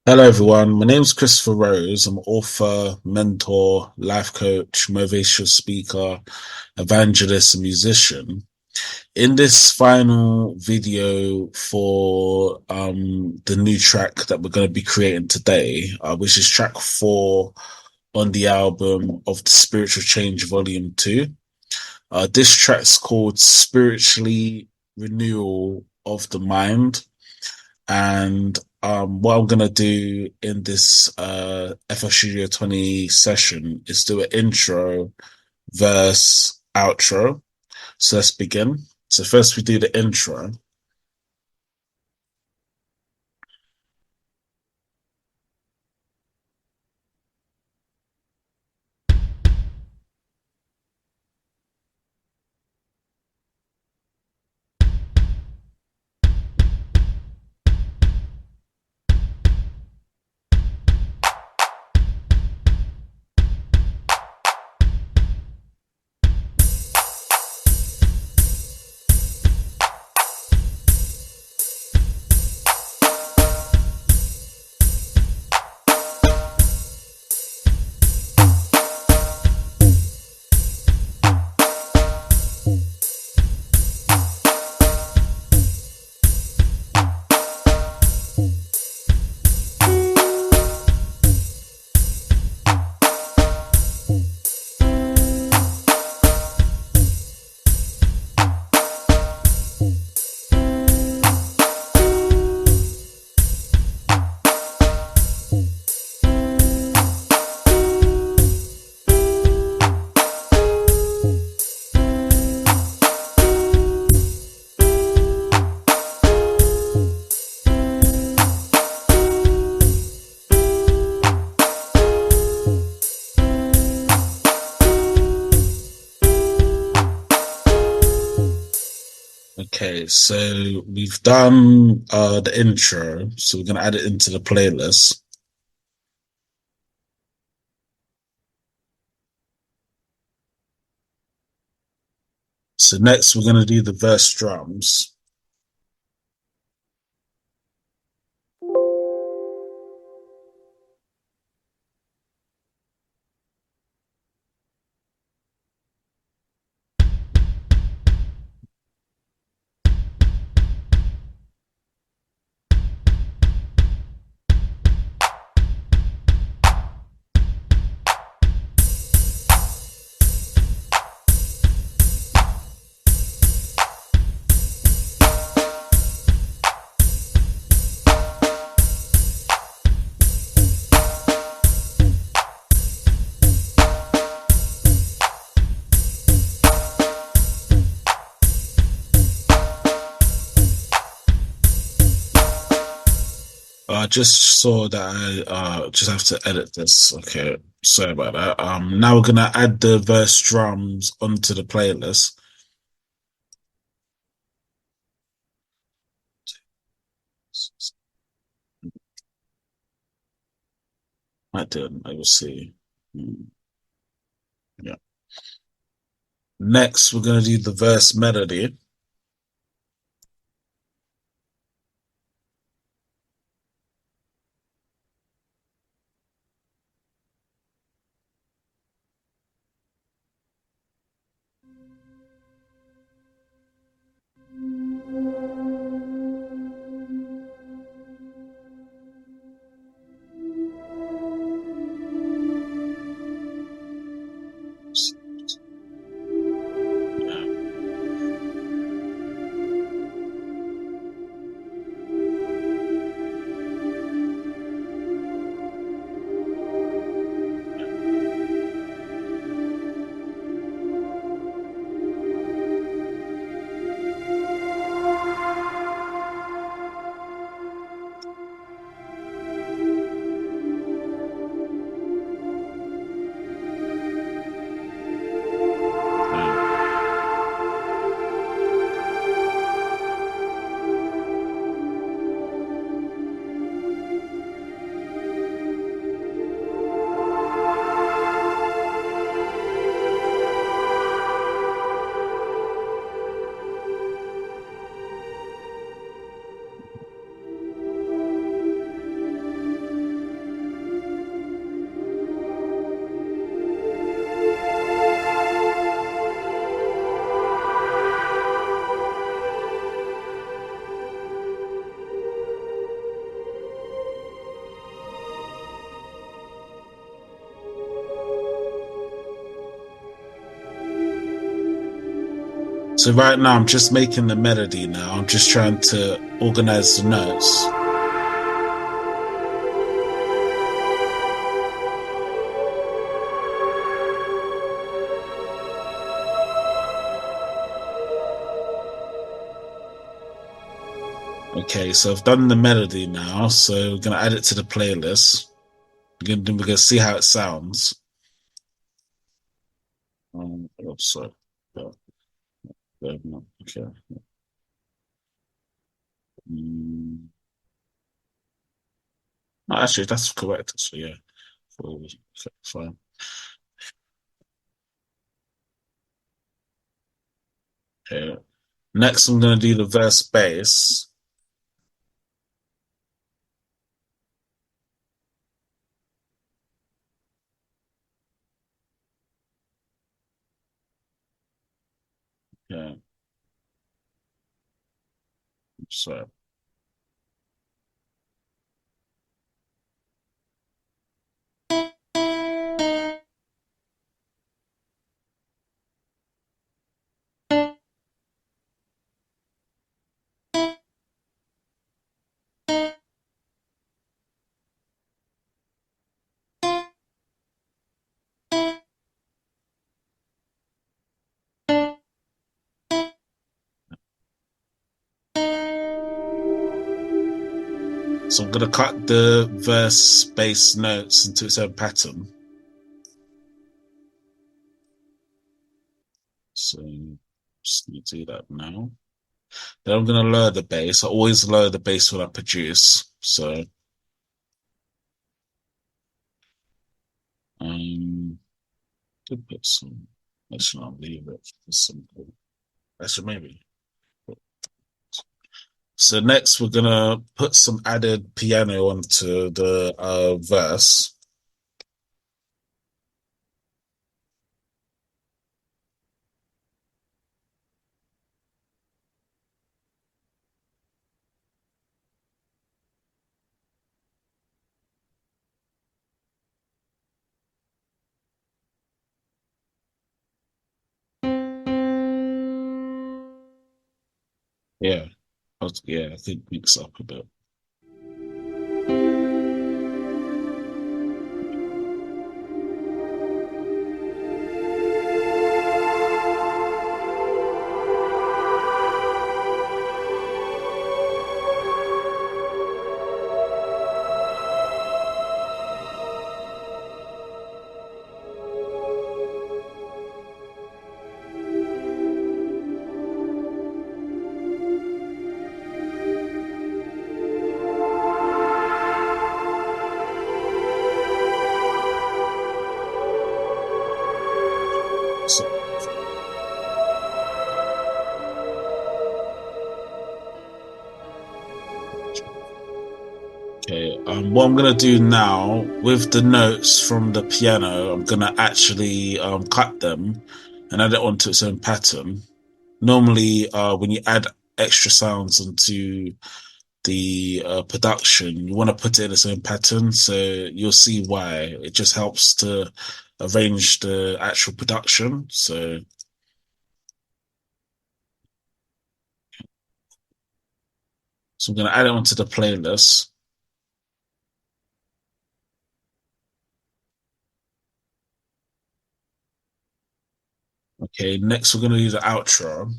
Hello, everyone. My name is Christopher Rose. I'm an author, mentor, life coach, motivational speaker, evangelist, and musician. In this final video for the new track that we're going to be creating today, which is track 4 on the album of the Spiritual Change Volume 2. This track's called Spiritually Renewal of the Mind. And what I'm gonna do in this FL Studio 20 session is do an intro, verse, outro. So let's begin. So first we do the intro. Okay, so we've done the intro, so we're gonna add it into the playlist. So next we're gonna do the verse drums. I just saw that I just have to edit this. Okay, sorry about that. Now we're gonna add the verse drums onto the playlist. I did. I will see. Yeah. Next, we're gonna do the verse melody. So right now I'm just making the melody now. I'm just trying to organize the notes. Okay, so I've done the melody now, so we're gonna add it to the playlist. We're gonna see how it sounds. So, okay. No, actually, that's correct. So yeah, fine. Okay. Next, I'm gonna do the verse bass. Yeah. So I'm gonna cut the verse bass notes into its own pattern. So just need to do that now. Then I'm gonna lower the bass. I always lower the bass when I produce. So could put some. Actually, I'll leave it for simple. Actually, maybe. So next, we're gonna put some added piano onto the verse. Yeah, yeah, I think mix up a bit. So, okay, what I'm gonna do now with the notes from the piano, I'm gonna actually cut them and add it onto its own pattern. Normally, when you add extra sounds into the production, you want to put it in its own pattern, so you'll see why. It just helps to arrange the actual production. So I'm going to add it onto the playlist. Okay, next we're going to do the outro.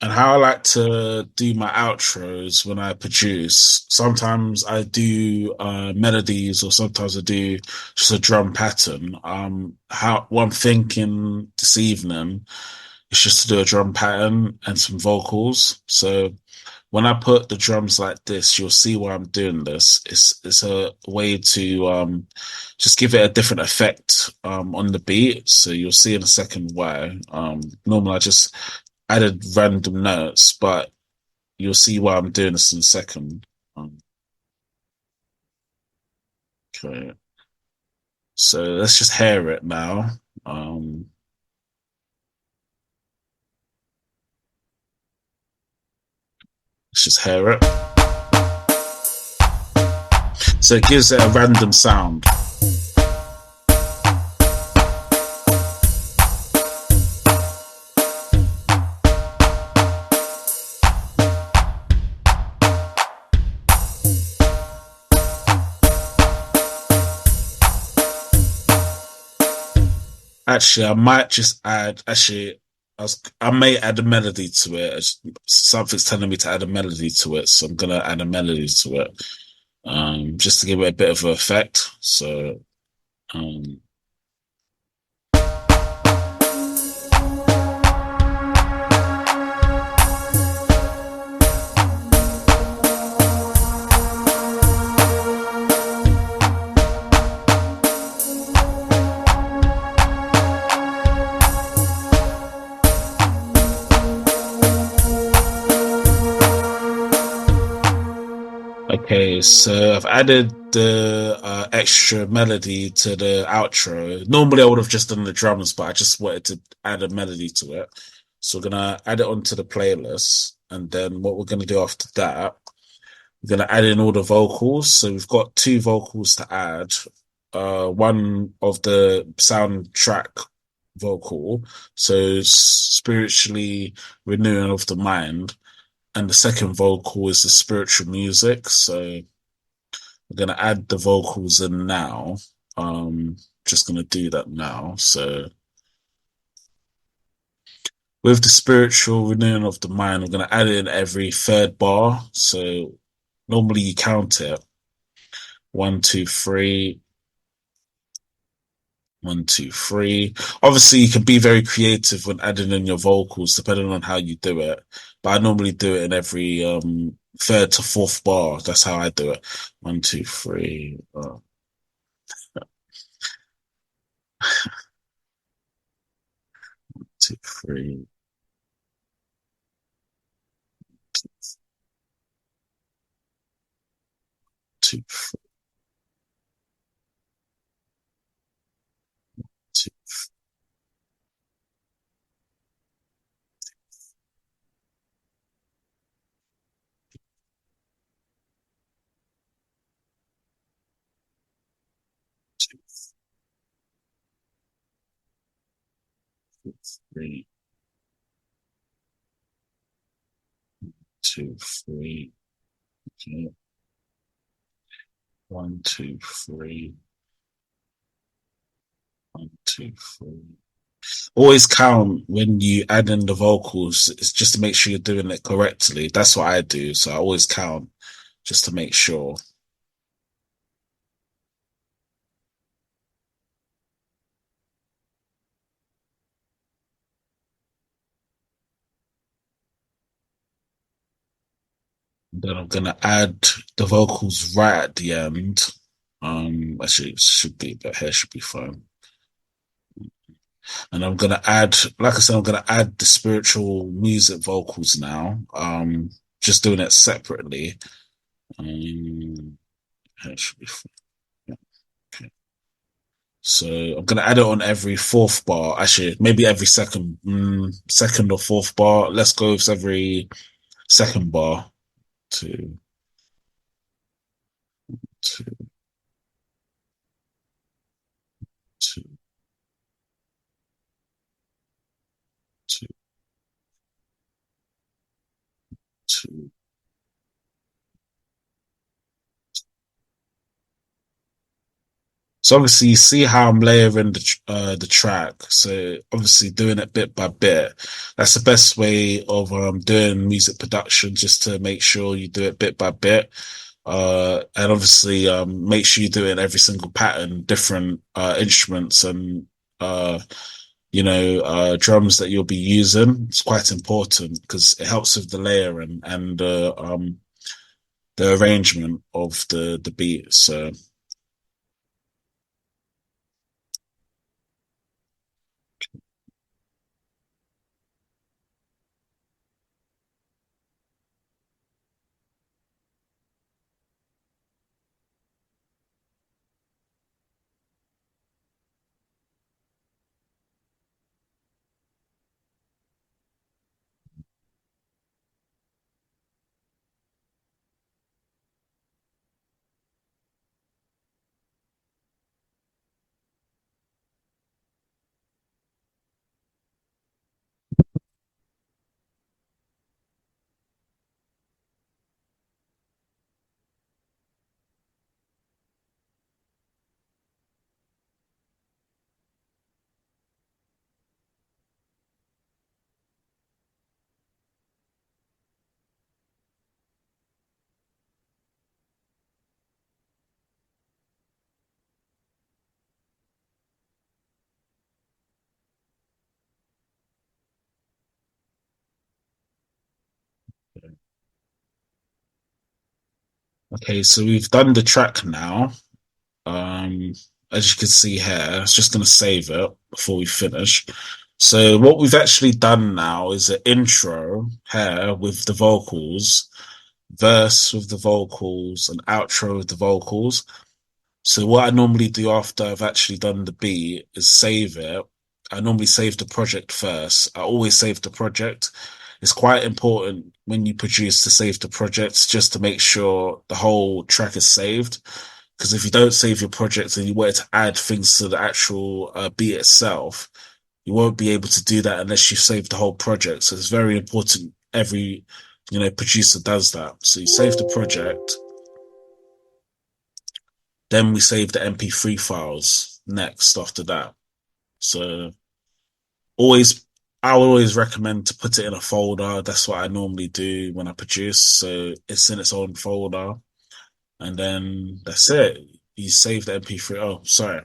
And how I like to do my outros when I produce, sometimes I do melodies or sometimes I do just a drum pattern. What I'm thinking this evening is just to do a drum pattern and some vocals. So when I put the drums like this, you'll see why I'm doing this. It's a way to just give it a different effect on the beat. So you'll see in a second why. Normally I just added random notes, but you'll see why I'm doing this in a second. Okay. So let's just hear it now. Let's just hear it. So it gives it a random sound. Actually, I might just add. Actually, I may add a melody to it. Something's telling me to add a melody to it, so I'm gonna add a melody to it, just to give it a bit of an effect. So, um, okay, so I've added the extra melody to the outro. Normally, I would have just done the drums, but I just wanted to add a melody to it. So we're gonna add it onto the playlist, and then what we're gonna do after that, we're gonna add in all the vocals. So we've got two vocals to add. One of the soundtrack vocal, so spiritually renewing of the mind, and the second vocal is the spiritual music. So we're gonna add the vocals in now. Just gonna do that now. So with the spiritual renewing of the mind, we're gonna add in every third bar. So normally you count it 1, 2, 3, 1, 2, 3. Obviously, you can be very creative when adding in your vocals, depending on how you do it. But I normally do it in every third to fourth bar. That's how I do it. 1, 2, 3, 2, 3, 2, 3, 2, 3, 2, 3. Okay. 1, 2, 3, 1, 2, 3. Always count when you add in the vocals. It's just to make sure you're doing it correctly. That's what I do. So I always count just to make sure. Then I'm gonna add the vocals right at the end. Actually, it should be, but here should be fine. And I'm gonna add, like I said, I'm gonna add the spiritual music vocals now. Just doing it separately. Here should be fine. Yeah, okay. So I'm gonna add it on every fourth bar. Actually, maybe every second or fourth bar. Let's go with every second bar. Two, two, two, two, two. So obviously you see how I'm layering the track. So obviously doing it bit by bit. That's the best way of doing music production, just to make sure you do it bit by bit. And obviously make sure you do it in every single pattern, different instruments and uh drums that you'll be using. It's quite important because it helps with the layering and the arrangement of the beat. So Okay, so we've done the track now. Um, as you can see here, I was just going to save it before we finish. So what we've actually done now is an intro here with the vocals, verse with the vocals, and outro with the vocals. So what I normally do after I've actually done the beat is save it. I normally save the project first. I always save the project. It's quite important when you produce to save the projects just to make sure the whole track is saved. Because if you don't save your project and you want to add things to the actual beat itself, you won't be able to do that unless you save the whole project. So it's very important every, producer does that. So you save the project, then we save the MP3 files next after that. So always, I would always recommend to put it in a folder. That's what I normally do when I produce. So it's in its own folder. And then that's it. You save the MP3. Oh, sorry.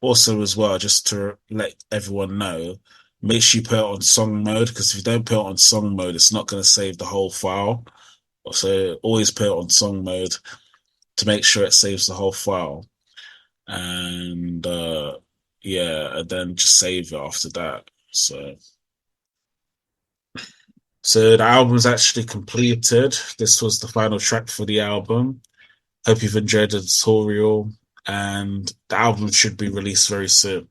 Also, as well, just to let everyone know, make sure you put it on song mode because if you don't put it on song mode, it's not going to save the whole file. So always put it on song mode to make sure it saves the whole file. And yeah, and then just save it after that. So the album's actually completed. This was the final track for the album. Hope you've enjoyed the tutorial, and the album should be released very soon.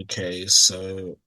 Okay, so